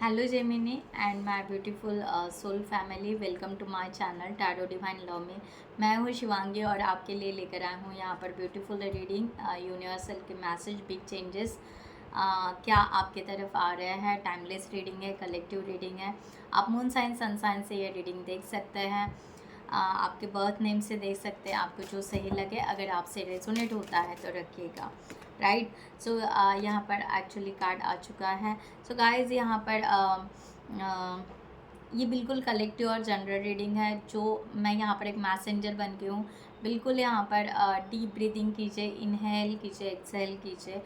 Hello Gemini and my beautiful soul family, welcome to my channel tarot divine love में। मैं हूँ शिवांगी और आपके लिए लेकर आई हूँ यहाँ पर ब्यूटीफुल रीडिंग, यूनिवर्सल के मैसेज, बिग चेंजेस क्या आपके तरफ आ रहे हैं। टाइमलेस रीडिंग है, कलेक्टिव रीडिंग है। आप मून साइन सन साइन से ये रीडिंग देख सकते हैं, आपके बर्थ नेम से देख सकते हैं। आपको जो सही लगे, अगर आपसे रेजोनेट होता है तो रखिएगा, राइट। सो यहाँ पर एक्चुअली कार्ड आ चुका है। सो गाइज यहाँ पर ये बिल्कुल कलेक्टिव और जनरल रीडिंग है। जो मैं यहाँ पर एक मैसेंजर बन के हूँ। बिल्कुल यहाँ पर डीप ब्रीदिंग कीजिए, इनहेल कीजिए, एक्सहेल कीजिए,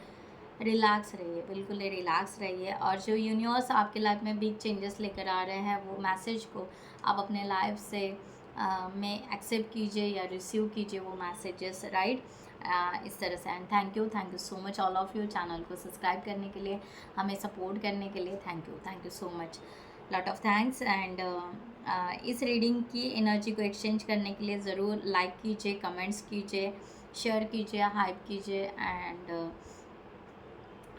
रिलैक्स रहिए, बिल्कुल रिलैक्स रहिए। और जो यूनिवर्स आपके लाइफ में बिग चेंजेस लेकर आ रहे हैं, वो मैसेज को आप अपने लाइफ से में एक्सेप्ट कीजिए या रिसीव कीजिए वो मैसेजेस, राइट। इस तरह से। And thank you so much all of you, channel को सब्सक्राइब करने के लिए, हमें सपोर्ट करने के लिए। Thank you so much, lot of thanks. And इस रीडिंग की एनर्जी को एक्सचेंज करने के लिए ज़रूर लाइक कीजिए, कमेंट्स कीजिए, शेयर कीजिए, हाइप कीजिए। एंड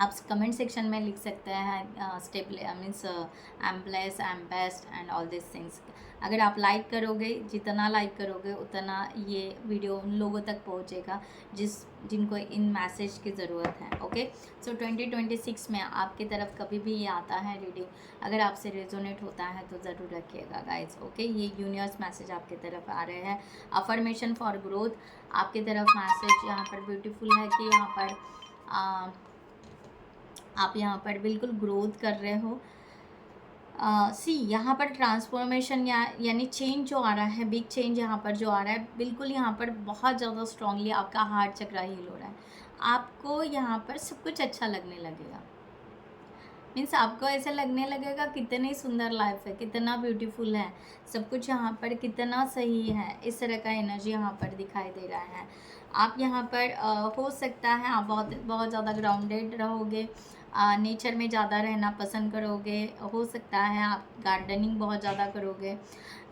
आप कमेंट सेक्शन में लिख सकते हैं stable means I am blessed, I am best and all this things. अगर आप लाइक करोगे, जितना लाइक करोगे उतना ये वीडियो उन लोगों तक पहुंचेगा जिनको इन मैसेज की ज़रूरत है। ओके, सो 2026 में आपकी तरफ कभी भी ये आता है रीडिंग, अगर आपसे रेजोनेट होता है तो ज़रूर रखिएगा गाइज। ओके, ये यूनिवर्स मैसेज आपकी तरफ आ रहे हैं। अफर्मेशन फॉर ग्रोथ आपकी तरफ मैसेज यहाँ पर ब्यूटीफुल है कि यहाँ पर आप यहाँ पर बिल्कुल ग्रोथ कर रहे हो। यहाँ पर ट्रांसफॉर्मेशन यानी चेंज जो आ रहा है, बिग चेंज यहाँ पर जो आ रहा है, बिल्कुल यहाँ पर बहुत ज़्यादा स्ट्रांगली आपका हार्ट चक्र हील हो रहा है। आपको यहाँ पर सब कुछ अच्छा लगने लगेगा। मीन्स आपको ऐसा लगने लगेगा कितनी सुंदर लाइफ है, कितना ब्यूटीफुल है सब कुछ, यहाँ पर कितना सही है। इस तरह का एनर्जी यहाँ पर दिखाई दे रहा है। आप यहाँ पर हो सकता है आप बहुत ज़्यादा ग्राउंडेड रहोगे, नेचर में ज़्यादा रहना पसंद करोगे। हो सकता है आप गार्डनिंग बहुत ज़्यादा करोगे।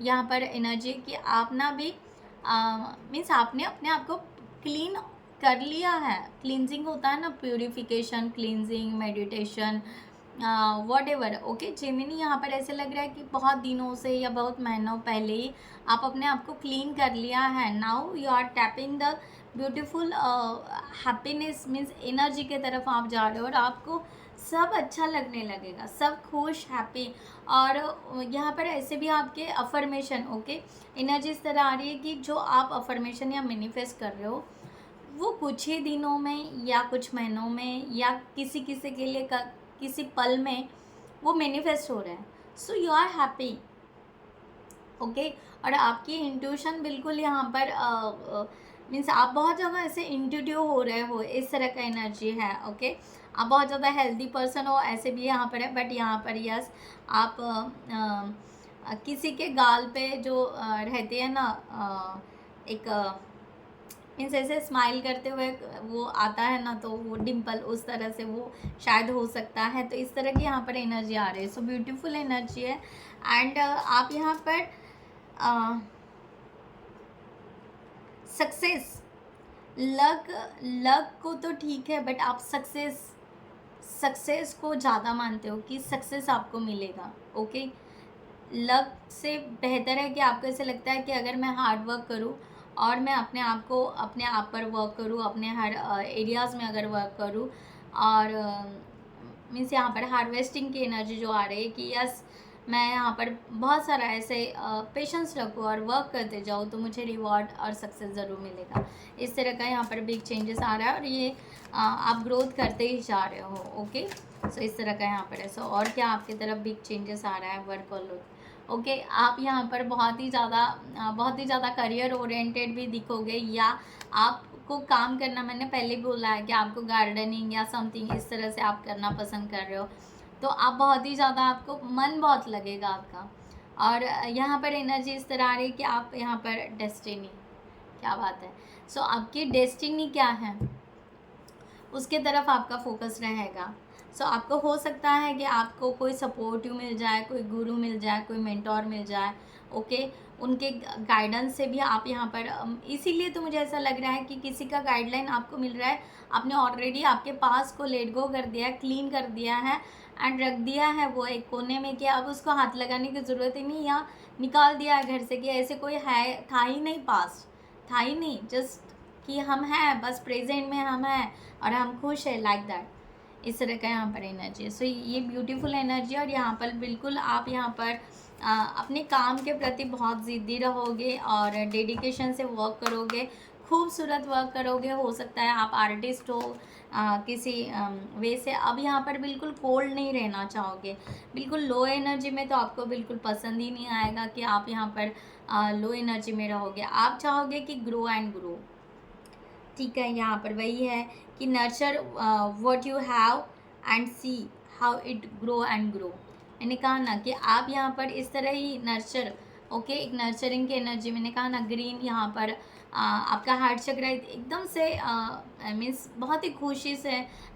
यहाँ पर एनर्जी कि आप ना भी मीन्स आपने अपने आप को क्लीन कर लिया है। क्लींजिंग होता है ना, purification, cleansing, meditation, what ever. Okay Gemini, यहाँ पर ऐसे लग रहा है कि बहुत दिनों से या बहुत महीनों पहले ही आप अपने आप को क्लीन कर लिया है। Now you are tapping the beautiful happiness means energy के तरफ आप जा रहे हो और आपको सब अच्छा लगने लगेगा, सब खुश, हैप्पी। और यहाँ पर ऐसे भी आपके अफर्मेशन, ओके, एनर्जी इस तरह आ रही है कि जो आप अफर्मेशन या मैनिफेस्ट कर रहे हो वो कुछ ही दिनों में या कुछ महीनों में या किसी किसी के लिए किसी पल में वो मैनिफेस्ट हो रहा है। So you are happy, okay. और आपकी इंट्यूशन बिल्कुल यहाँ पर मीन्स आप बहुत ज़्यादा ऐसे इंट्यूटिव हो रहे हो, इस तरह का एनर्जी है। ओके, आप बहुत ज़्यादा हेल्दी पर्सन हो, ऐसे भी यहाँ पर है। बट यहाँ पर यस, आप किसी के गाल पे जो रहते हैं ना, एक मीन्स ऐसे स्माइल करते हुए वो आता है ना, तो वो डिम्पल उस तरह से वो शायद हो सकता है। तो इस तरह की यहाँ पर एनर्जी आ रही है। सो ब्यूटीफुल एनर्जी है। एंड आप यहाँ पर सक्सेस, लक को तो ठीक है, बट आप सक्सेस को ज़्यादा मानते हो कि सक्सेस आपको मिलेगा। ओके, लक से बेहतर है कि आपको ऐसे लगता है कि अगर मैं हार्ड वर्क करूँ और मैं अपने आप पर वर्क करूँ, अपने हर एरियाज़ में अगर वर्क करूँ, और मीन्स यहाँ पर हार्वेस्टिंग की एनर्जी जो आ रही है कि यस, मैं यहाँ पर बहुत सारा ऐसे पेशेंस रखूँ और वर्क करते जाऊँ तो मुझे रिवॉर्ड और सक्सेस ज़रूर मिलेगा। इस तरह का यहाँ पर बिग चेंजेस आ रहा है और ये आप ग्रोथ करते ही जा रहे हो। ओके, सो इस तरह का यहाँ पर है। सो और क्या आपकी तरफ बिग चेंजेस आ रहा है, वर्क और लुक। ओके, आप यहाँ पर बहुत ही ज़्यादा करियर ओरिएंटेड भी दिखोगे, या आपको काम करना, मैंने पहले बोला है कि आपको गार्डनिंग या समथिंग इस तरह से आप करना पसंद कर रहे हो, तो आप बहुत ही ज़्यादा, आपको मन बहुत लगेगा आपका। और यहाँ पर एनर्जी इस तरह आ रही है कि आप यहाँ पर डेस्टिनी, क्या बात है। सो आपकी डेस्टिनी क्या है उसके तरफ आपका फोकस रहेगा। सो आपको हो सकता है कि आपको कोई सपोर्टिव मिल जाए, कोई गुरु मिल जाए, कोई मेंटोर मिल जाए। ओके, उनके गाइडेंस से भी आप यहाँ पर इसीलिए तो मुझे ऐसा लग रहा है कि किसी का गाइडलाइन आपको मिल रहा है। आपने ऑलरेडी आपके पास को लेट गो कर दिया है, क्लीन कर दिया है, एंड रख दिया है वो एक कोने में कि अब उसको हाथ लगाने की ज़रूरत ही नहीं, या निकाल दिया है घर से कि ऐसे कोई है था ही नहीं, पास था ही नहीं, जस्ट कि हम हैं, बस प्रेजेंट में हम हैं और हम खुश हैं, लाइक दैट। इस तरह का यहाँ पर एनर्जी है। सो ये ब्यूटीफुल एनर्जी है। और यहाँ पर बिल्कुल आप यहाँ पर अपने काम के प्रति बहुत ज़िद्दी रहोगे और डेडिकेशन से वर्क करोगे, खूबसूरत वर्क करोगे। हो सकता है आप आर्टिस्ट हो किसी वे से। अब यहाँ पर बिल्कुल कोल्ड नहीं रहना चाहोगे, बिल्कुल लो एनर्जी में तो आपको बिल्कुल पसंद ही नहीं आएगा कि आप यहाँ पर लो एनर्जी में रहोगे। आप चाहोगे कि ग्रो एंड ग्रो, ठीक है। यहाँ पर वही है कि nurture what you have and see how it grow and grow. मैंने कहा ना कि आप यहाँ पर इस तरह ही नर्चर, ओके, एक नर्चरिंग की एनर्जी। मैंने कहा ना ग्रीन यहाँ पर आपका हार्ट चक्र एकदम से मीन्स बहुत ही खुशी से,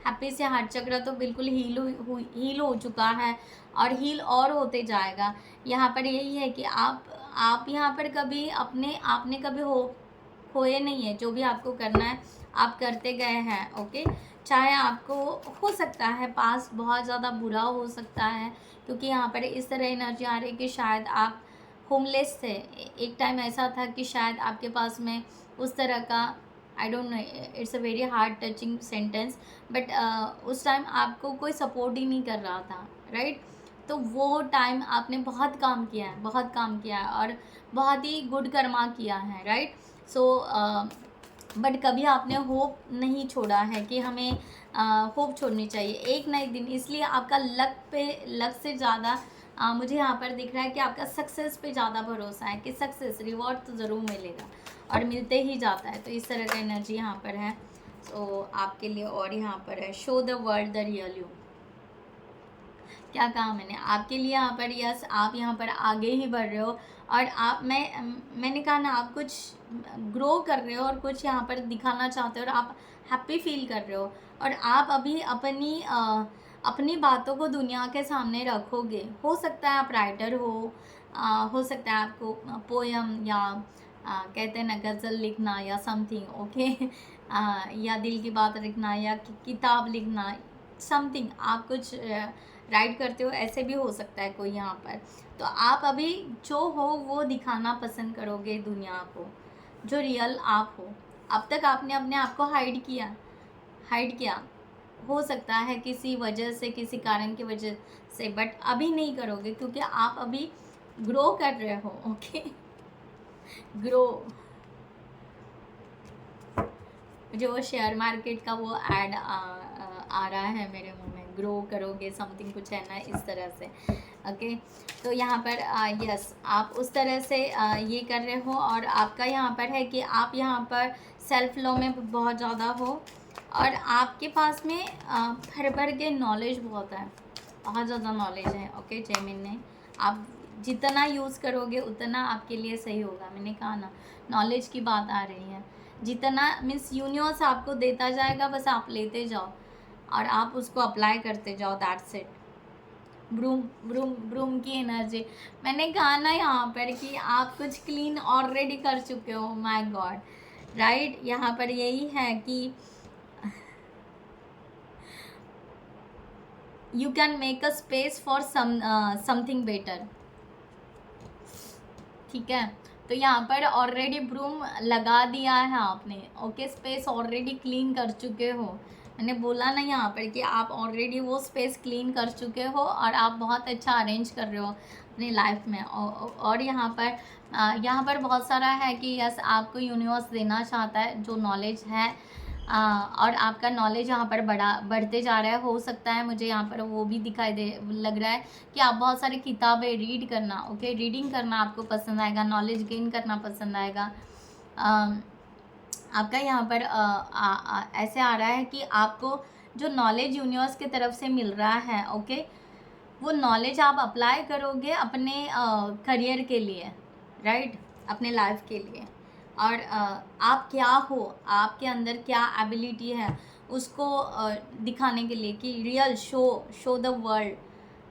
हैप्पी से हार्ट चक्र तो बिल्कुल हील हो चुका है और हील और होते जाएगा। यहाँ पर यही है कि आप यहाँ पर कभी आपने कभी खोए नहीं है। जो भी आपको करना है आप करते गए हैं, ओके। चाहे आपको हो सकता है पास बहुत ज़्यादा बुरा हो सकता है, क्योंकि यहाँ पर इस तरह एनर्जी आ रही है कि शायद आप होमलेस थे। एक टाइम ऐसा था कि शायद आपके पास में उस तरह का, I don't know, it's a very hard touching sentence, but उस टाइम आपको कोई सपोर्ट ही नहीं कर रहा था, राइट। तो वो टाइम आपने बहुत काम किया है, बहुत काम किया है और बहुत ही गुड कर्मा किया है, राइट। सो बट कभी आपने होप नहीं छोड़ा है कि हमें होप छोड़नी चाहिए एक ना एक दिन। इसलिए आपका लक से ज़्यादा मुझे यहाँ पर दिख रहा है कि आपका सक्सेस पे ज़्यादा भरोसा है कि सक्सेस, रिवॉर्ड तो ज़रूर मिलेगा और मिलते ही जाता है। तो इस तरह का एनर्जी यहाँ पर है। सो आपके लिए और यहाँ पर है show the world the real you. क्या कहा मैंने आपके लिए यहाँ पर? यस, आप यहाँ पर आगे ही बढ़ रहे हो और मैंने कहा ना, आप कुछ ग्रो कर रहे हो और कुछ यहाँ पर दिखाना चाहते हो और आप हैप्पी फील कर रहे हो और आप अभी अपनी बातों को दुनिया के सामने रखोगे। हो सकता है आप राइटर हो सकता है आपको पोयम या कहते हैं ना गज़ल लिखना या समथिंग, ओके, या दिल की बात लिखना या किताब लिखना, समथिंग आप कुछ राइट करते हो, ऐसे भी हो सकता है कोई यहाँ पर। तो आप अभी जो हो वो दिखाना पसंद करोगे दुनिया को, जो रियल आप हो। अब तक आपने अपने आप को हाइड किया, हो सकता है किसी वजह से, किसी कारण की वजह से, बट अभी नहीं करोगे क्योंकि आप अभी ग्रो कर रहे हो, ओके। ग्रो, जो शेयर मार्केट का वो ऐड आ रहा है मेरे मुंह में, ग्रो करोगे समथिंग, कुछ है ना इस तरह से, ओके। तो यहाँ पर यस, आप उस तरह से ये कर रहे हो और आपका यहाँ पर है कि आप यहाँ पर सेल्फ लव में बहुत ज़्यादा हो और आपके पास में भर के नॉलेज बहुत है, बहुत ज़्यादा नॉलेज है, ओके। जेमिन ने, आप जितना यूज़ करोगे उतना आपके लिए सही होगा। मैंने कहा ना, नॉलेज की बात आ रही है, जितना मीन्स यूनिवर्स आपको देता जाएगा, बस आप लेते जाओ और आप उसको अप्लाई करते जाओ, दैट्स इट। ब्रूम की एनर्जी। मैंने कहा ना यहाँ पर कि आप कुछ क्लीन ऑलरेडी कर चुके हो, माय गॉड, राइट। यहाँ पर यही है कि you can make a space for something better, ठीक है। तो यहाँ पर ऑलरेडी ब्रूम लगा दिया है आपने, ओके, स्पेस ऑलरेडी क्लीन कर चुके हो। मैंने बोला ना यहाँ पर कि आप ऑलरेडी वो स्पेस क्लीन कर चुके हो और आप बहुत अच्छा अरेंज कर रहे हो अपनी लाइफ में। और यहाँ पर बहुत सारा है कि यस, आपको यूनिवर्स देना चाहता है जो नॉलेज है, और आपका नॉलेज यहाँ पर बढ़ते जा रहा है। हो सकता है मुझे यहाँ पर वो भी लग रहा है कि आप बहुत सारी किताबें रीड करना, ओके, रीडिंग करना आपको पसंद आएगा, नॉलेज गेन करना पसंद आएगा। आपका यहाँ पर ऐसे आ रहा है कि आपको जो नॉलेज यूनिवर्स की तरफ से मिल रहा है, ओके, वो नॉलेज आप अप्लाई करोगे अपने करियर के लिए, राइट, अपने लाइफ के लिए। और आप क्या हो, आपके अंदर क्या एबिलिटी है, उसको दिखाने के लिए कि real show the world,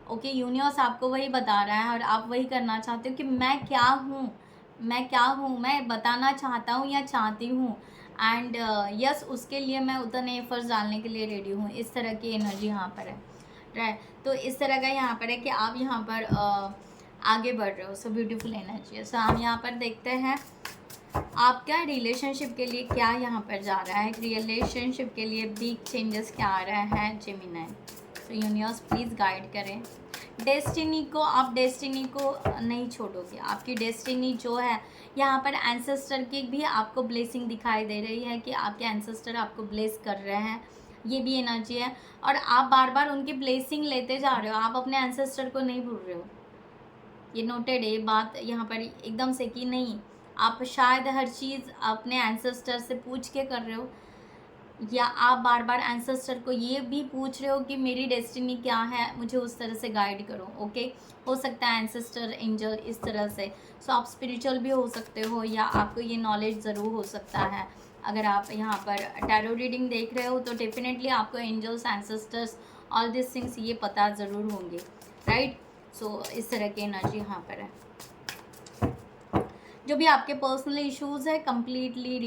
okay. Universe आपको वही बता रहा है और आप वही करना चाहते हो कि मैं क्या हूँ, मैं बताना चाहता हूँ या चाहती हूँ। एंड यस, उसके लिए मैं उतने एफर्ट्स डालने के लिए रेडी हूँ। इस तरह की एनर्जी यहाँ पर है, राइट। तो इस तरह का यहाँ पर है कि आप यहाँ पर आगे बढ़ रहे हो। सो ब्यूटीफुल एनर्जी है। सो हम यहाँ पर देखते हैं आपका रिलेशनशिप के लिए क्या यहाँ पर जा रहा है। रिलेशनशिप के लिए बिग चेंजेस क्या आ रहा है Gemini. So universe please guide करें। डेस्टिनी को, आप डेस्टिनी को नहीं छोड़ोगे। आपकी डेस्टिनी जो है यहाँ पर एंसेस्टर की भी आपको ब्लेसिंग दिखाई दे रही है कि आपके एंसेस्टर आपको ब्लेस कर रहे हैं, ये भी एनर्जी है। और आप बार बार उनकी ब्लेसिंग लेते जा रहे हो, आप अपने एंसेस्टर को नहीं भूल रहे हो। ये नोटेड है ये बात यहाँ पर एकदम से कि नहीं, आप शायद हर चीज़ अपने एंसेस्टर से पूछ के कर रहे हो, या आप बार बार एंसेस्टर को ये भी पूछ रहे हो कि मेरी डेस्टिनी क्या है, मुझे उस तरह से गाइड करो। ओके, हो सकता है एंसेस्टर एंजल इस तरह से। सो आप स्पिरिचुअल भी हो सकते हो, या आपको ये नॉलेज ज़रूर हो सकता है। अगर आप यहाँ पर टैरो रीडिंग देख रहे हो तो डेफिनेटली आपको angels, ancestors, all this things ये पता ज़रूर होंगे, राइट। सो इस तरह की एनर्जी यहाँ पर है। जो भी आपके पर्सनल इश्यूज़ है कंप्लीटली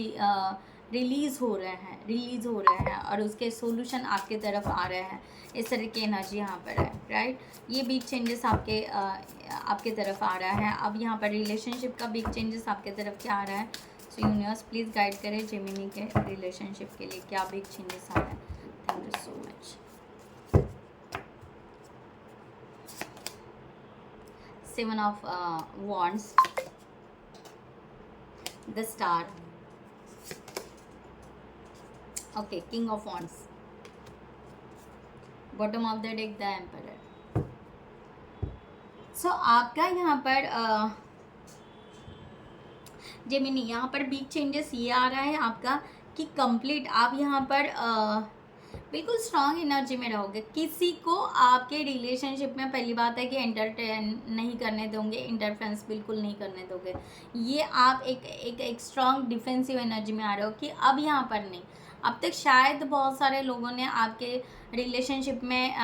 रिलीज़ हो रहे हैं और उसके सॉल्यूशन आपके तरफ आ रहे हैं। इस तरह की एनर्जी यहाँ पर है, राइट। ये बिग चेंजेस आपके तरफ आ रहा है। अब यहाँ पर रिलेशनशिप का बिग चेंजेस आपके तरफ क्या आ रहा है। सो यूनिवर्स प्लीज़ गाइड करें जेमिनी के रिलेशनशिप के लिए क्या बिग चेंजेस आ रहे हैं। Thank you so much. Seven of wands, the star, okay, king of wands, bottom of the deck the emperor। so आपका यहाँ पर जेमिनी यहाँ पर बिग चेंजेस ये आ रहा है आपका कि कंप्लीट आप यहाँ पर बिल्कुल स्ट्रांग एनर्जी में रहोगे। किसी को आपके रिलेशनशिप में पहली बात है कि एंटरटेन नहीं करने दोगे, इंटरफेरेंस बिल्कुल नहीं करने दोगे। ये आप एक स्ट्रांग डिफेंसिव एनर्जी में आ रहे हो कि अब यहाँ पर नहीं। अब तक शायद बहुत सारे लोगों ने आपके रिलेशनशिप में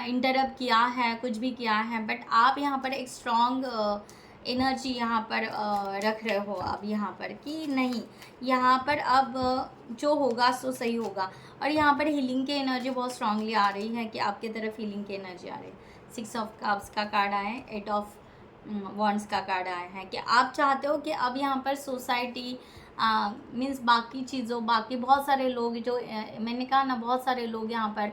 इंटरप्ट किया है, कुछ भी किया है, बट आप यहाँ पर एक स्ट्रांग एनर्जी यहाँ पर रख रहे हो अब यहाँ पर कि नहीं, यहाँ पर अब जो होगा सो सही होगा। और यहाँ पर हीलिंग की एनर्जी बहुत स्ट्रांगली आ रही है कि आपके तरफ हीलिंग की एनर्जी आ रही है। 6 ऑफ कप्स का कार्ड आया है, 8 ऑफ वॉन्ड्स का कार्ड आया है कि आप चाहते हो कि अब यहाँ पर सोसाइटी मीन्स बाकी चीज़ों, बाकी बहुत सारे लोग जो मैंने कहा ना, बहुत सारे लोग यहाँ पर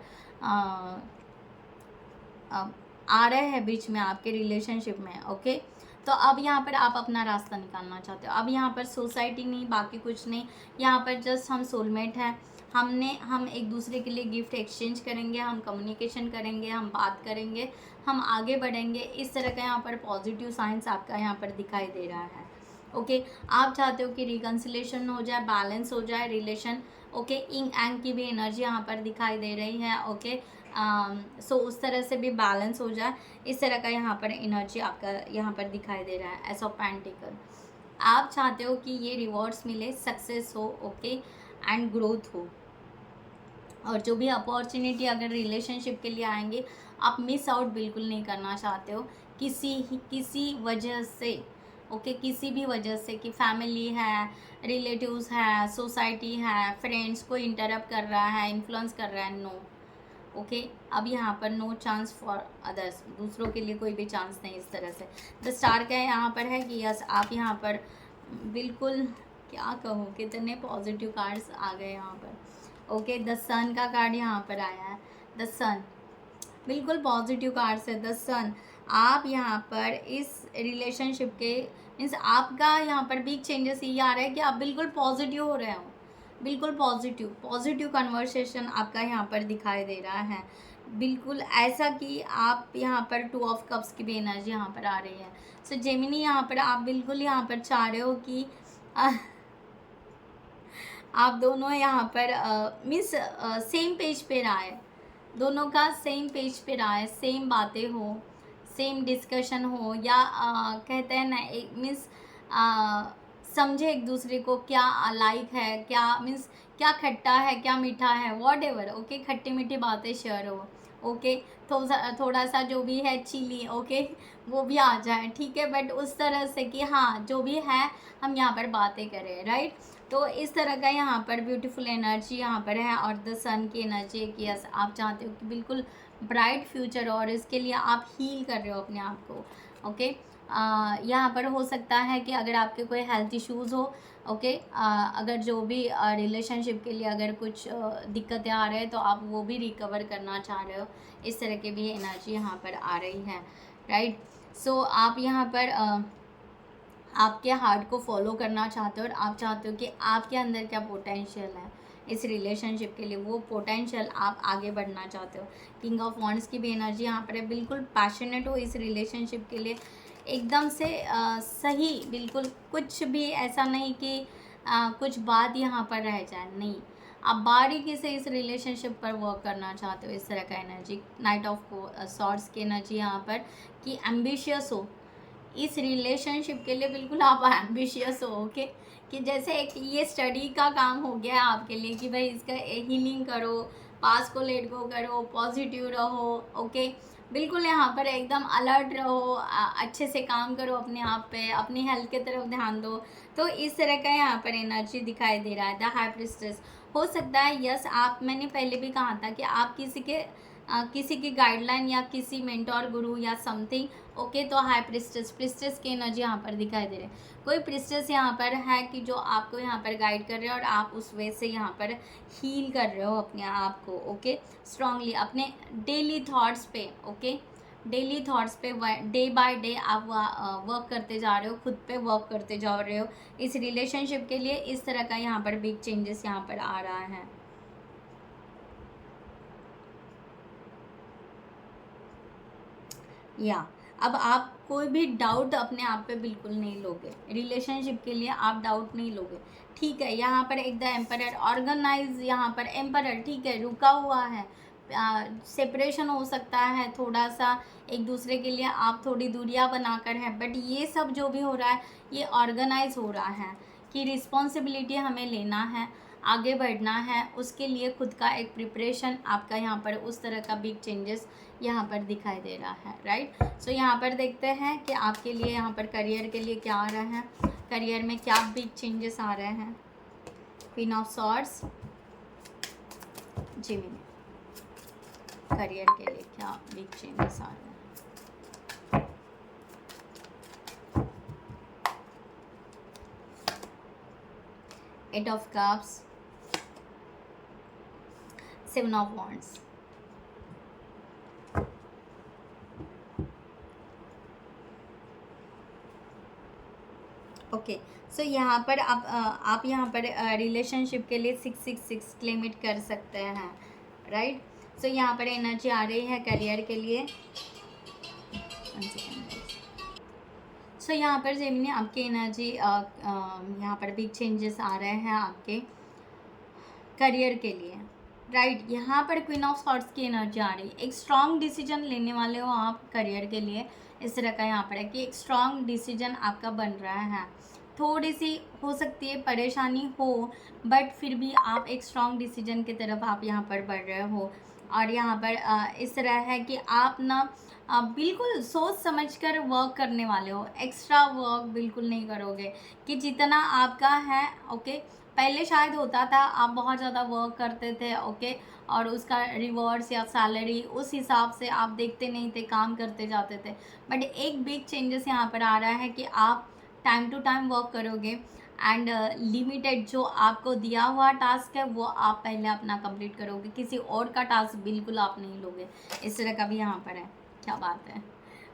आ रहे हैं बीच में आपके रिलेशनशिप में। ओके, तो अब यहाँ पर आप अपना रास्ता निकालना चाहते हो। अब यहाँ पर सोसाइटी नहीं, बाकी कुछ नहीं, यहाँ पर जस्ट हम सोलमेट हैं। हम एक दूसरे के लिए गिफ्ट एक्सचेंज करेंगे, हम कम्युनिकेशन करेंगे, हम बात करेंगे, हम आगे बढ़ेंगे। इस तरह का यहाँ पर पॉजिटिव साइंस आपका यहाँ पर दिखाई दे रहा है। ओके, आप चाहते हो कि रिकन्सिलेशन हो जाए, बैलेंस हो जाए रिलेशन। ओके, इंग एंग की भी एनर्जी यहाँ पर दिखाई दे रही है। ओके, सो उस तरह से भी बैलेंस हो जाए, इस तरह का यहाँ पर एनर्जी आपका यहाँ पर दिखाई दे रहा है। एस ऑफ पेंटिकल, आप चाहते हो कि ये रिवॉर्ड्स मिले, सक्सेस हो, ओके, एंड ग्रोथ हो। और जो भी अपॉर्चुनिटी अगर रिलेशनशिप के लिए आएंगे, आप मिस आउट बिल्कुल नहीं करना चाहते हो किसी वजह से। ओके, किसी भी वजह से कि फैमिली है, रिलेटिव्स है, सोसाइटी है, फ्रेंड्स को इंटरप्ट कर रहा है, इन्फ्लुएंस कर रहा है, नो। ओके, अब यहाँ पर नो चांस फॉर अदर्स, दूसरों के लिए कोई भी चांस नहीं। इस तरह से द स्टार का यहाँ पर है कि यस, आप यहाँ पर बिल्कुल क्या कहूँ, कितने पॉजिटिव कार्ड्स आ गए यहाँ पर। ओके, द सन का कार्ड यहाँ पर आया है। द सन बिल्कुल पॉजिटिव कार्ड्स है। द सन, आप यहाँ पर इस रिलेशनशिप के मीन्स आपका यहाँ पर बिग चेंजेस ये आ रहा है कि आप बिल्कुल पॉजिटिव हो रहे हो, बिल्कुल पॉजिटिव कन्वर्सेशन आपका यहाँ पर दिखाई दे रहा है। बिल्कुल ऐसा कि आप यहाँ पर 2 ऑफ कप्स की भी एनर्जी यहाँ पर आ रही है। सो जेमिनी यहाँ पर आप बिल्कुल यहाँ पर चाह रहे हो कि आप दोनों यहाँ पर मीन्स सेम पेज पे रहे, दोनों का सेम पेज पे रहे, सेम बातें हो, सेम डिस्कशन हो, या कहते हैं ना एक मीन्स समझे एक दूसरे को, क्या लाइक है, क्या मीन्स क्या खट्टा है, क्या मीठा है, वॉट एवर। ओके, खट्टी मीठी बातें शेयर हो। ओके, थोड़ा सा जो भी है चिली, ओके, वो भी आ जाए, ठीक है, बट उस तरह से कि हाँ जो भी है हम यहाँ पर बातें करें, राइट। तो इस तरह का यहाँ पर ब्यूटीफुल एनर्जी यहाँ पर है। और द सन की एनर्जी है कि यस, आप चाहते हो कि बिल्कुल ब्राइट फ्यूचर हो और इसके लिए आप हील कर रहे हो अपने आप को। ओके, यहाँ पर हो सकता है कि अगर आपके कोई हेल्थ इश्यूज़ हो, ओके, अगर जो भी रिलेशनशिप के लिए अगर कुछ दिक्कतें आ रहे हैं तो आप वो भी रिकवर करना चाह रहे हो, इस तरह की भी एनर्जी यहाँ पर आ रही है, राइट। सो आप यहाँ पर आपके हार्ट को फॉलो करना चाहते हो और आप चाहते हो कि आपके अंदर क्या पोटेंशियल है इस रिलेशनशिप के लिए, वो पोटेंशियल आप आगे बढ़ना चाहते हो। किंग ऑफ वॉन्ड्स की भी एनर्जी यहाँ पर है, बिल्कुल पैशनेट हो इस रिलेशनशिप के लिए, एकदम से सही, बिल्कुल कुछ भी ऐसा नहीं कि कुछ बात यहाँ पर रह जाए, नहीं, आप बारीकी से इस रिलेशनशिप पर वर्क करना चाहते हो, इस तरह का एनर्जी। नाइट ऑफ सॉर्ड्स की एनर्जी यहाँ पर कि एम्बिशियस हो इस रिलेशनशिप के लिए, बिल्कुल आप एम्बिशियस हो, ओके, कि जैसे एक ये स्टडी का काम हो गया है आपके लिए कि भाई इसका हीलिंग करो, पास को लेट गो करो, पॉजिटिव रहो, ओके, बिल्कुल यहाँ पर एकदम अलर्ट रहो, अच्छे से काम करो अपने आप पे, अपनी हेल्थ की तरफ ध्यान दो। तो इस तरह का यहाँ पर एनर्जी दिखाई दे रहा है। द हाई प्रिस्टेस हो सकता है, यस, आप, मैंने पहले भी कहा था कि आप किसी की गाइडलाइन या किसी मेंटोर गुरु या समथिंग, ओके, तो हाई प्रिस्टेस की एनर्जी यहाँ पर दिखाई दे रही है। कोई प्रिस्टेस यहाँ पर है कि जो आपको यहाँ पर गाइड कर रहे हैं और आप उस वे से यहाँ पर हील कर रहे हो अपने आप को, ओके, स्ट्रांगली अपने डेली थॉट्स पे, ओके, डेली थॉट्स पे डे बाय डे आप वर्क करते जा रहे हो, खुद पे वर्क करते जा रहे हो इस रिलेशनशिप के लिए। इस तरह का यहाँ पर बिग चेंजेस यहाँ पर आ रहा है। या अब आप कोई भी डाउट अपने आप पे बिल्कुल नहीं लोगे, रिलेशनशिप के लिए आप डाउट नहीं लोगे, ठीक है। यहाँ पर एक द एम्परर ऑर्गेनाइज, यहाँ पर एम्परर, ठीक है, रुका हुआ है, सेपरेशन हो सकता है थोड़ा सा, एक दूसरे के लिए आप थोड़ी दूरियां बनाकर हैं, बट ये सब जो भी हो रहा है ये ऑर्गेनाइज हो रहा है कि रिस्पॉन्सिबिलिटी हमें लेना है, आगे बढ़ना है, उसके लिए खुद का एक प्रिपरेशन आपका यहाँ पर उस तरह का बिग चेंजेस यहाँ पर दिखाई दे रहा है, राइट। सो यहाँ पर देखते हैं कि आपके लिए यहाँ पर करियर के लिए क्या आ रहा है, करियर में क्या बिग चेंजेस आ रहे हैं। Queen of swords, Gemini, career के लिए क्या बिग चेंजेस आ रहे हैं। Eight of cups, seven of wands, okay. So यहाँ पर आप यहाँ पर रिलेशनशिप के लिए 666 क्लेम इट कर सकते हैं, राइट। सो यहाँ पर एनर्जी आ रही है करियर के लिए। सो यहाँ पर जेमिनी आपकी एनर्जी यहाँ पर बिग चेंजेस आ रहे हैं आपके करियर के लिए, राइट। यहाँ पर क्वीन ऑफ सॉर्ड्स की एनर्जी आ रही है, एक स्ट्रॉन्ग डिसीजन लेने वाले हो आप करियर के लिए, इस तरह का यहाँ पर है कि एक स्ट्रॉन्ग डिसीजन आपका बन रहा है। थोड़ी सी हो सकती है परेशानी हो, बट फिर भी आप एक स्ट्रॉन्ग डिसीजन की तरफ आप यहाँ पर बढ़ रहे हो। और यहाँ पर इस तरह है कि आप ना बिल्कुल सोच समझकर वर्क करने वाले हो, एक्स्ट्रा वर्क बिल्कुल नहीं करोगे कि जितना आपका है, ओके। पहले शायद होता था आप बहुत ज़्यादा वर्क करते थे, ओके, और उसका रिवॉर्ड्स या सैलरी उस हिसाब से आप देखते नहीं थे, काम करते जाते थे। बट एक बिग चेंजेस यहाँ पर आ रहा है कि आप टाइम टू टाइम वर्क करोगे एंड लिमिटेड जो आपको दिया हुआ टास्क है वो आप पहले अपना कंप्लीट करोगे, किसी और का टास्क बिल्कुल आप नहीं लोगे, इस तरह का भी यहाँ पर है। क्या बात है,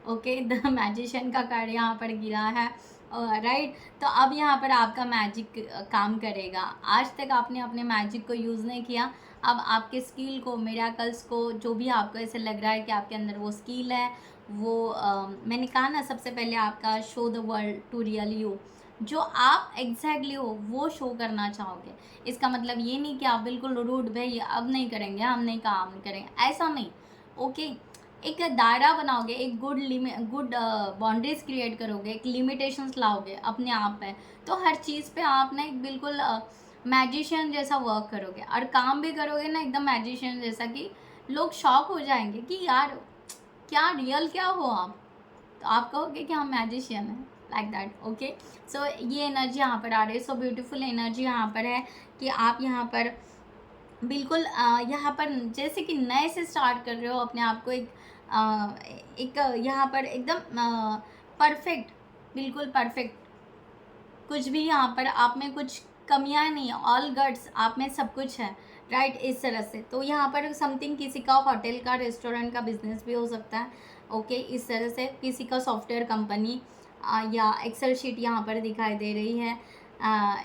ओके। द मैजिशियन का कार्ड यहाँ पर गिरा है, राइट। तो अब यहाँ पर आपका मैजिक काम करेगा। आज तक आपने अपने मैजिक को यूज़ नहीं किया, अब आपके स्किल को, मिरेकल्स को, जो भी आपको ऐसे लग रहा है कि आपके अंदर वो स्किल है, वो मैंने कहा ना सबसे पहले आपका show the world to real you, जो आप एग्जैक्टली हो वो शो करना चाहोगे। इसका मतलब ये नहीं कि आप बिल्कुल रूड भाई अब नहीं करेंगे, हम नहीं काम नहीं करेंगे, ऐसा नहीं, ओके। एक दायरा बनाओगे, एक गुड बाउंड्रीज क्रिएट करोगे, एक लिमिटेशंस लाओगे अपने आप पे, तो हर चीज़ पे आप ना एक बिल्कुल मैजिशियन जैसा वर्क करोगे और काम भी करोगे ना एकदम मैजिशियन जैसा कि लोग शॉक हो जाएंगे कि यार क्या रियल क्या हो आप, तो आप कहोगे कि हम मैजिशियन हैं, लाइक दैट, ओके। सो ये एनर्जी यहाँ पर आ रही है। सो ब्यूटीफुल एनर्जी यहाँ पर है कि आप यहाँ पर बिल्कुल यहाँ पर जैसे कि नए से स्टार्ट कर रहे हो अपने आप को, एक यहाँ पर एकदम परफेक्ट, बिल्कुल परफेक्ट, कुछ भी यहाँ पर आप में कुछ कमियां नहीं है, ऑल गट्स आप में सब कुछ है, राइट, इस तरह से। तो यहाँ पर समथिंग किसी का होटल का, रेस्टोरेंट का बिजनेस भी हो सकता है, ओके, इस तरह से किसी का सॉफ्टवेयर कंपनी या एक्सेल शीट यहाँ पर दिखाई दे रही है,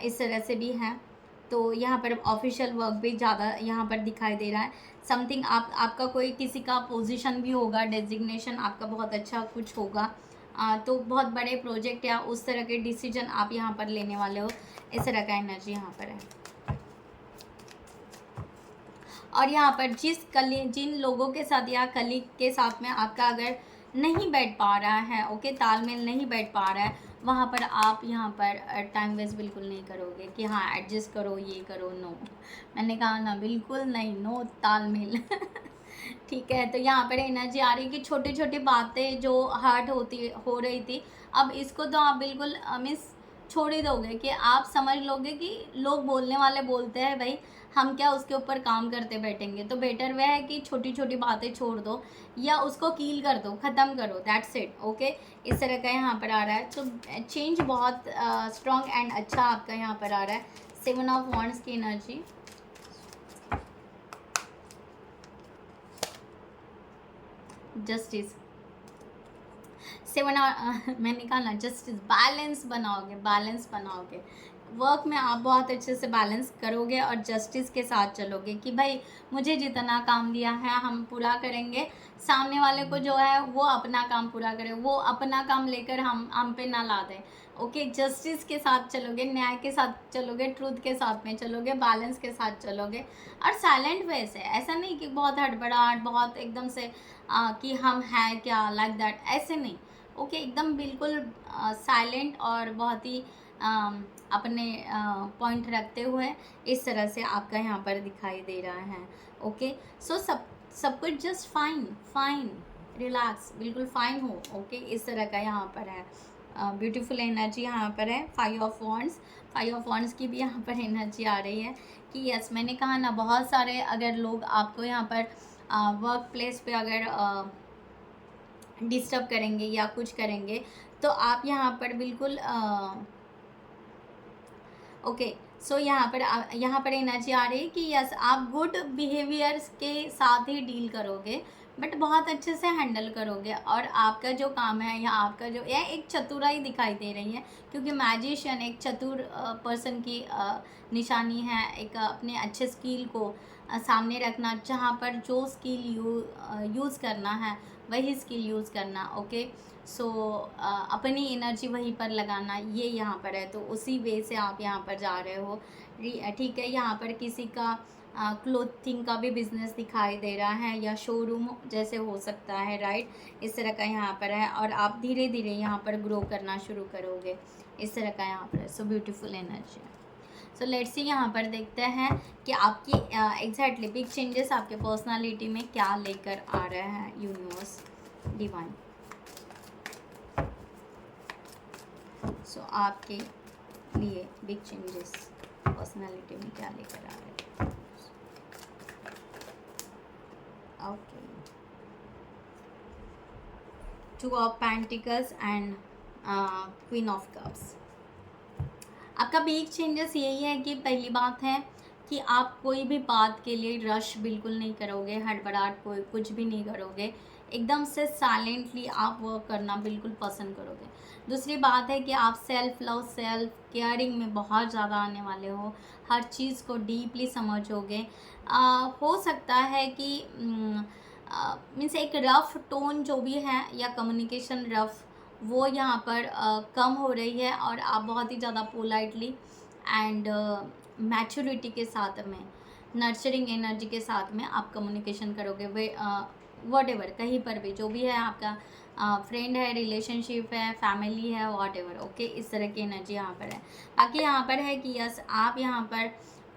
इस तरह से भी है। तो यहाँ पर ऑफिशियल वर्क भी ज़्यादा यहाँ पर दिखाई दे रहा है। समथिंग आपका कोई किसी का पोजीशन भी होगा, डेजिग्नेशन आपका बहुत अच्छा कुछ होगा, तो बहुत बड़े प्रोजेक्ट या उस तरह के डिसीजन आप यहाँ पर लेने वाले हो, इस तरह का एनर्जी यहाँ पर है। और यहाँ पर जिन लोगों के साथ या कलीग के साथ में आपका अगर नहीं बैठ पा रहा है, ओके, तालमेल नहीं बैठ पा रहा है, वहाँ पर आप यहाँ पर टाइम वेस्ट बिल्कुल नहीं करोगे कि हाँ एडजस्ट करो, ये करो, नो, मैंने कहा ना, बिल्कुल नहीं, नो तालमेल। ठीक है, तो यहाँ पर एनर्जी आ रही है कि छोटी छोटी बातें जो हर्ट हो रही थी, अब इसको तो आप बिल्कुल मिस छोड़ ही दोगे, कि आप समझ लोगे कि लोग बोलने वाले बोलते हैं भाई, हम क्या उसके ऊपर काम करते बैठेंगे। तो बेटर वह है कि छोटी छोटी बातें छोड़ दो या उसको कील कर दो, ख़त्म करो, दैट्स इट, ओके, इस तरह का यहाँ पर आ रहा है। तो चेंज बहुत स्ट्रॉन्ग एंड अच्छा आपका यहाँ पर आ रहा है। 7 ऑफ वॉन्ड्स की एनर्जी, जस्टिस, 7 मैंने कहा ना, जस्टिस, बैलेंस बनाओगे, बैलेंस बनाओगे वर्क में, आप बहुत अच्छे से बैलेंस करोगे और जस्टिस के साथ चलोगे कि भाई मुझे जितना काम दिया है हम पूरा करेंगे, सामने वाले को जो है वो अपना काम पूरा करे, वो अपना काम लेकर हम पे ना ला दें, ओके, जस्टिस के साथ चलोगे, न्याय के साथ चलोगे, ट्रूथ के साथ में चलोगे, बैलेंस के साथ चलोगे, और साइलेंट वे से, ऐसा नहीं कि बहुत हड़बड़ाहट, बहुत एकदम से कि हम हैं क्या, लाइक दैट, ऐसे नहीं, ओके, एकदम बिल्कुल साइलेंट और बहुत ही अपने पॉइंट रखते हुए, इस तरह से आपका यहाँ पर दिखाई दे रहा है, ओके। सो सब कुछ जस्ट फाइन, फाइन, रिलैक्स, बिल्कुल फाइन हो, ओके, इस तरह का यहाँ पर है। ब्यूटीफुल एनर्जी यहाँ पर है। 5 ऑफ वॉन्ड्स, 5 ऑफ वॉन्ड्स की भी यहाँ पर एनर्जी आ रही है कि यस, मैंने कहा ना, बहुत सारे अगर लोग आपको यहाँ पर वर्क प्लेस पे अगर डिस्टर्ब करेंगे या कुछ करेंगे, तो आप यहाँ पर बिल्कुल ओके, सो यहाँ पर एनर्जी आ रही है कि यस, आप गुड बिहेवियर्स के साथ ही डील करोगे, बट बहुत अच्छे से हैंडल करोगे, और आपका जो काम है या आपका जो यह एक चतुराई दिखाई दे रही है, क्योंकि मैजिशियन एक चतुर पर्सन की निशानी है, एक अपने अच्छे स्किल को सामने रखना, जहाँ पर जो स्किल यूज़ करना है वही स्किल यूज़ करना, ओके। सो अपनी एनर्जी वहीं पर लगाना, ये यहाँ पर है, तो उसी वे से आप यहाँ पर जा रहे हो, ठीक है। यहाँ पर किसी का क्लोथिंग का भी बिजनेस दिखाई दे रहा है, या शोरूम जैसे हो सकता है, राइट, इस तरह का यहाँ पर है, और आप धीरे धीरे यहाँ पर ग्रो करना शुरू करोगे, इस तरह का यहाँ पर है। सो ब्यूटीफुल एनर्जी है। सो लेट्स सी, यहाँ पर देखते हैं कि आपकी एग्जैक्टली बिग चेंजेस आपके पर्सनालिटी में क्या लेकर आ रहा है यूनिवर्स, डिवाइन। सो आपके लिए बिग चेंजेस पर्सनालिटी में क्या लेकर आ रहे हैं, okay. 2 of pentacles and queen of cups. आपका बिग चेंजेस यही है कि पहली बात है कि आप कोई भी बात के लिए रश बिल्कुल नहीं करोगे, हड़बड़ाहट कोई कुछ भी नहीं करोगे, एकदम से साइलेंटली आप वर्क करना बिल्कुल पसंद करोगे। दूसरी बात है कि आप सेल्फ लव, सेल्फ केयरिंग में बहुत ज़्यादा आने वाले हो, हर चीज़ को डीपली समझोगे। हो सकता है कि मीन्स एक रफ़ टोन जो भी है या कम्युनिकेशन रफ़, वो यहाँ पर कम हो रही है, और आप बहुत ही ज़्यादा पोलाइटली एंड मैच्योरिटी के साथ में, नर्चरिंग एनर्जी के साथ में आप कम्युनिकेशन करोगे। वे वॉट एवर, कहीं पर भी जो भी है आपका, फ्रेंड है, रिलेशनशिप है, फैमिली है, वॉट एवर, ओके, इस तरह की एनर्जी यहाँ पर है। बाकी यहाँ पर है कि यस, आप यहाँ पर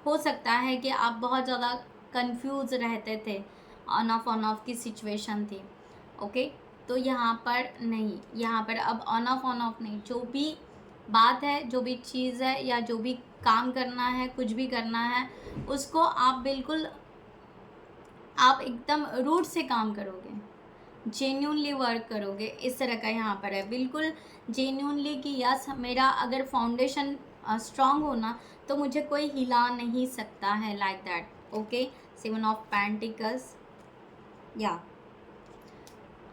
हो सकता है कि आप बहुत ज़्यादा कंफ्यूज रहते थे, ऑन ऑफ की सिचुएशन थी, ओके। तो यहाँ पर नहीं, यहाँ पर अब ऑन ऑफ नहीं, जो भी बात है, जो भी चीज़ है या जो भी काम करना है, कुछ भी करना है, उसको आप बिल्कुल आप एकदम रूट से काम करोगे, जेन्यूनली वर्क करोगे, इस तरह का यहाँ पर है। बिल्कुल जेन्यूनली कि यस मेरा अगर फाउंडेशन स्ट्रांग होना तो मुझे कोई हिला नहीं सकता है, like that. Okay, 7 of pentacles. या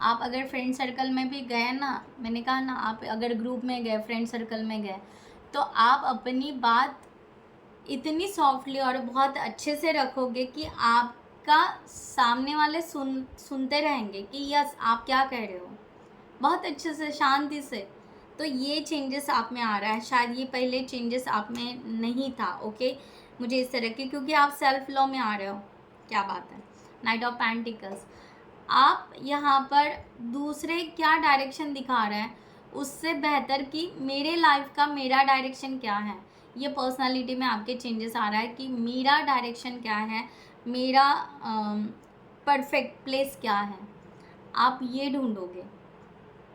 आप अगर फ्रेंड सर्कल में भी गए ना, मैंने कहा ना, आप अगर ग्रुप में गए, फ्रेंड सर्कल में गए, तो आप अपनी बात इतनी सॉफ्टली और बहुत अच्छे से रखोगे कि आपका सामने वाले सुनते रहेंगे कि यस आप क्या कह रहे हो, बहुत अच्छे से, शांति से। तो ये चेंजेस आप में आ रहा है, शायद ये पहले चेंजेस आप में नहीं था। ओके, मुझे इस तरह के, क्योंकि आप सेल्फ लव में आ रहे हो। क्या बात है, नाइट ऑफ पेंटिकल्स। आप यहाँ पर दूसरे क्या डायरेक्शन दिखा रहे हैं उससे बेहतर कि मेरे लाइफ का मेरा डायरेक्शन क्या है, ये पर्सनालिटी में आपके चेंजेस आ रहा है कि मेरा डायरेक्शन क्या है, मेरा परफेक्ट प्लेस क्या है, आप ये ढूंढोगे।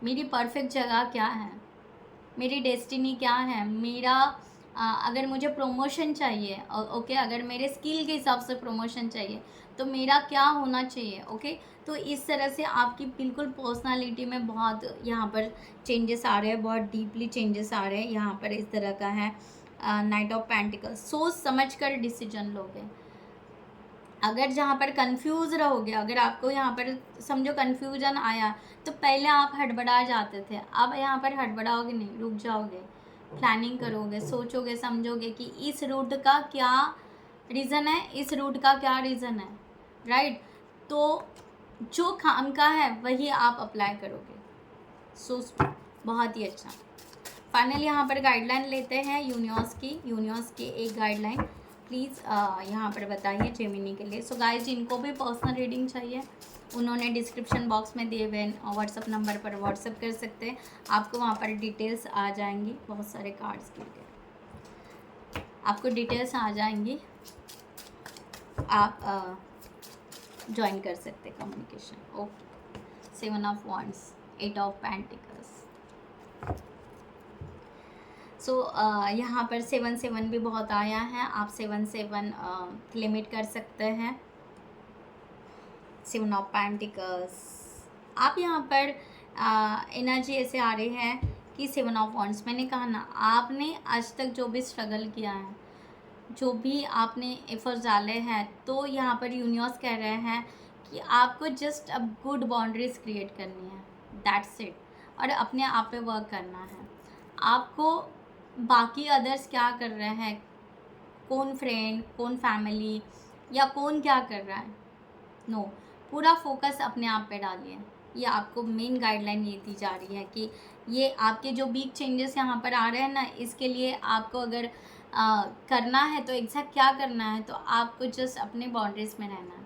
मेरी परफेक्ट जगह क्या है, मेरी डेस्टिनी क्या है, मेरा अगर मुझे प्रमोशन चाहिए, ओके, अगर मेरे स्किल के हिसाब से प्रमोशन चाहिए तो मेरा क्या होना चाहिए। ओके, तो इस तरह से आपकी बिल्कुल पर्सनालिटी में बहुत यहाँ पर चेंजेस आ रहे हैं, बहुत डीपली चेंजेस आ रहे हैं। यहाँ पर इस तरह का है नाइट ऑफ पेंटिकल्स। सोच समझ कर डिसीजन लोगे। अगर जहाँ पर कंफ्यूज रहोगे, अगर आपको यहाँ पर समझो कन्फ्यूजन आया, तो पहले आप हड़बड़ा जाते थे, अब यहाँ पर हड़बड़ाओगे नहीं, रुक जाओगे, प्लानिंग करोगे, सोचोगे, समझोगे कि इस रूट का क्या रीज़न है, इस रूट का क्या रीज़न है, राइट। तो जो काम का है वही आप अप्लाई करोगे। सो बहुत ही अच्छा। फाइनल यहाँ पर गाइडलाइन लेते हैं यूनिवर्स की एक गाइडलाइन प्लीज़ यहाँ पर बताइए जेमिनी के लिए। सो गाइस, जिनको भी पर्सनल रीडिंग चाहिए उन्होंने डिस्क्रिप्शन बॉक्स में दिए हुए व्हाट्सअप नंबर पर व्हाट्सअप कर सकते हैं, आपको वहाँ पर डिटेल्स आ जाएंगी। बहुत सारे कार्ड्स के लिए आपको डिटेल्स आ जाएंगी, आप ज्वाइन कर सकते हैं communication. Okay, 7 of wands, 8 of pentacles. So यहाँ पर 7 भी बहुत आया है, आप 7 लिमिट कर सकते हैं। 7 ऑफ पेंटिकल्स। आप यहाँ पर एनर्जी ऐसे आ रही है कि 7 ऑफ वॉन्ड्स। मैंने कहा ना, आपने आज तक जो भी स्ट्रगल किया है, जो भी आपने एफर्ट्स डाले हैं, तो यहाँ पर यूनिवर्स कह रहे हैं कि आपको जस्ट अब गुड बाउंड्रीज क्रिएट करनी है, दैट्स इट। और अपने आप पे वर्क करना है। आपको बाकी अदर्स क्या कर रहे हैं, कौन फ्रेंड, कौन फैमिली या कौन क्या कर रहा है, नो, पूरा फोकस अपने आप पे डालिए। ये आपको मेन गाइडलाइन ये दी जा रही है कि ये आपके जो बिग चेंजेस यहाँ पर आ रहे हैं ना, इसके लिए आपको अगर करना है तो एग्जैक्ट क्या करना है, तो आपको जस्ट अपने बाउंड्रीज में रहना है।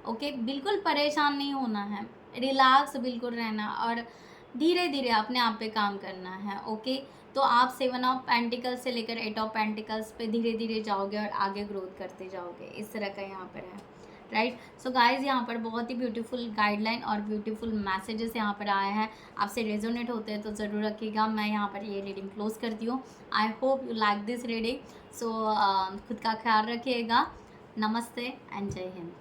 ओके, बिल्कुल परेशान नहीं होना है, रिलैक्स बिल्कुल रहना और धीरे धीरे अपने आप पे काम करना है। ओके, तो आप 7 ऑफ पेंटिकल्स से लेकर 8 ऑफ पेंटिकल्स पे धीरे धीरे जाओगे और आगे ग्रोथ करते जाओगे, इस तरह का यहाँ पर है, राइट। सो गाइज, यहाँ पर बहुत ही ब्यूटीफुल गाइडलाइन और ब्यूटीफुल मैसेजेस यहाँ पर आए हैं, आपसे रेजोनेट होते हैं तो ज़रूर रखिएगा। मैं यहाँ पर ये रीडिंग क्लोज करती हूँ। I hope you like this reading. So खुद का ख्याल रखिएगा। नमस्ते एंड जय हिंद।